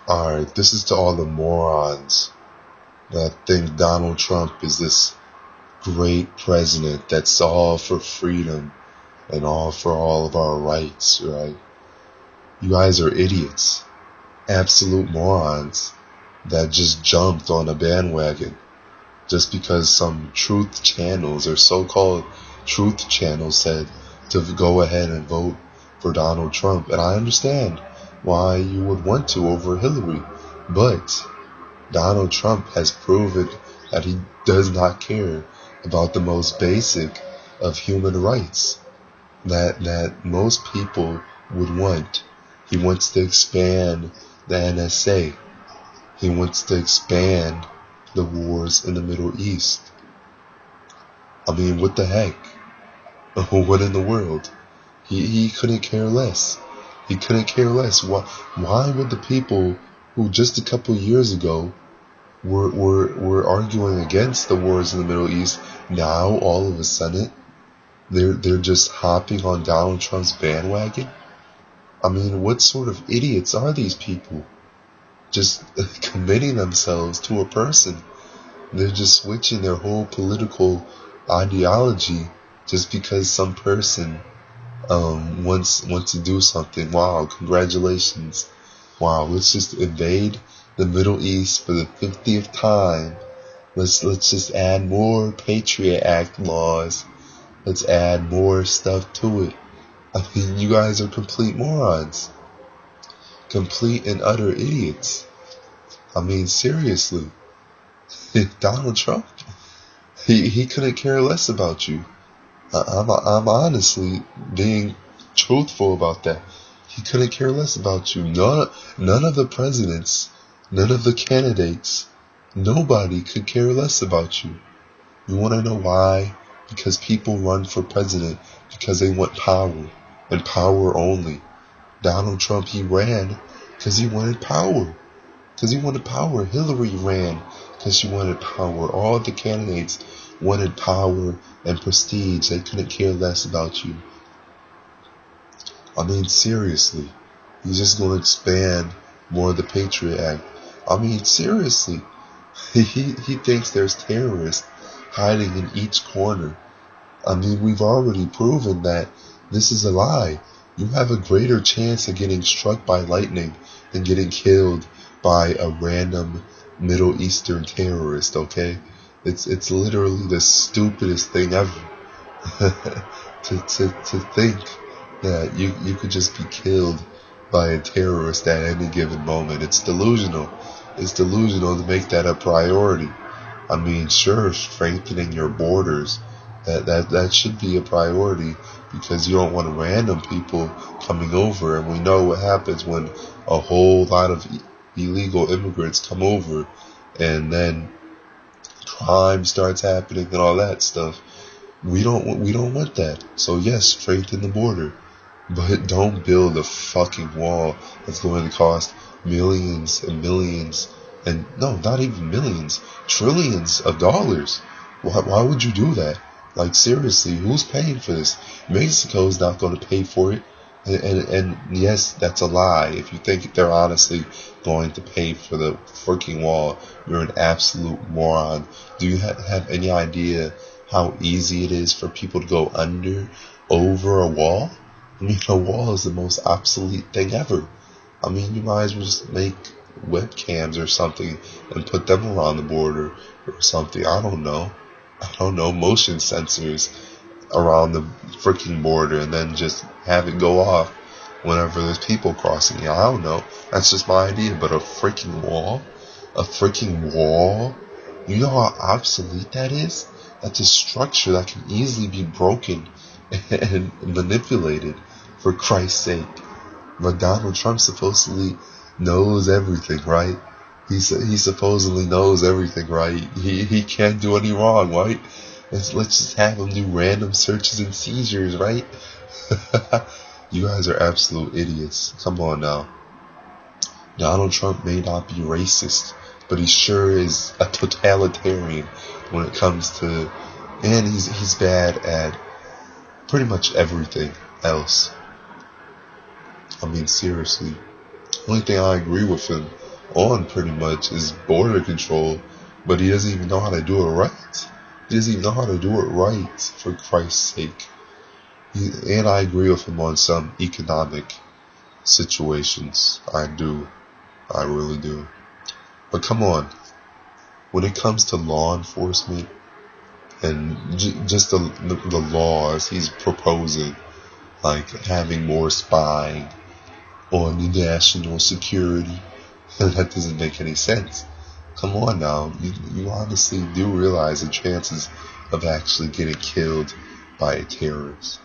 Alright, this is to all the morons that think Donald Trump is this great president that's all for freedom and all for all of our rights, right? You guys are idiots, absolute morons that just jumped on a bandwagon just because some truth channels or so-called truth channels said to go ahead and vote for Donald Trump. And I understand why you would want to over Hillary, but Donald Trump has proven that he does not care about the most basic of human rights that most people would want. He wants to expand the NSA. He wants to expand the wars in the Middle East. I mean, what the heck? What in the world? He couldn't care less. He couldn't care less. Why would the people who just a couple years ago were arguing against the wars in the Middle East, now all of a sudden they're just hopping on Donald Trump's bandwagon? I mean, what sort of idiots are these people? Just committing themselves to a person. They're just switching their whole political ideology just because some person wants to do something. Wow, congratulations. Wow, let's just invade the Middle East for the 50th time. Let's just add more Patriot Act laws. Let's add more stuff to it. I mean, you guys are complete morons. Complete and utter idiots. I mean, seriously. Donald Trump, he couldn't care less about you. I'm honestly being truthful about that. He couldn't care less about you. None of the presidents, none of the candidates, nobody could care less about you. You want to know why? Because people run for president because they want power, and power only. Donald Trump, he ran because he wanted power. Because he wanted power. Hillary ran because she wanted power. All the candidates wanted power and prestige. They couldn't care less about you. I mean, seriously. He's just going to expand more of the Patriot Act. I mean, seriously. He thinks there's terrorists hiding in each corner. I mean, we've already proven that this is a lie. You have a greater chance of getting struck by lightning than getting killed by a random Middle Eastern terrorist, okay? It's literally the stupidest thing ever. to think that you could just be killed by a terrorist at any given moment. It's delusional. It's delusional to make that a priority. I mean, sure, strengthening your borders, that should be a priority because you don't want random people coming over, and we know what happens when a whole lot of illegal immigrants come over and then crime starts happening and all that stuff. We don't want that. So yes, strengthen the border, but don't build a fucking wall that's going to cost millions and millions, and no, not even millions, trillions of dollars. Why would you do that? Like, seriously, who's paying for this? Mexico's not going to pay for it. And yes, that's a lie. If you think they're honestly going to pay for the freaking wall, you're an absolute moron. Do you have any idea how easy it is for people to go over a wall? I mean, a wall is the most obsolete thing ever. I mean, you might as well just make webcams or something and put them around the border or something. I don't know, motion sensors around the freaking border and then just have it go off whenever there's people crossing. I don't know. That's just my idea. But a freaking wall? You know how obsolete that is? That's a structure that can easily be broken and manipulated, for Christ's sake. But Donald Trump supposedly knows everything, right? He supposedly knows everything, right? He can't do any wrong, right? Let's just have him do random searches and seizures, right? You guys are absolute idiots. Come on now. Donald Trump may not be racist, but he sure is a totalitarian when it comes to, and he's bad at pretty much everything else. I mean, seriously. The only thing I agree with him on pretty much is border control, but he doesn't even know how to do it right. He doesn't even know how to do it right, for Christ's sake. And I agree with him on some economic situations. I do. I really do. But come on. When it comes to law enforcement and just the laws he's proposing, like having more spying on national security, that doesn't make any sense. Come on now. You honestly do realize the chances of actually getting killed by a terrorist.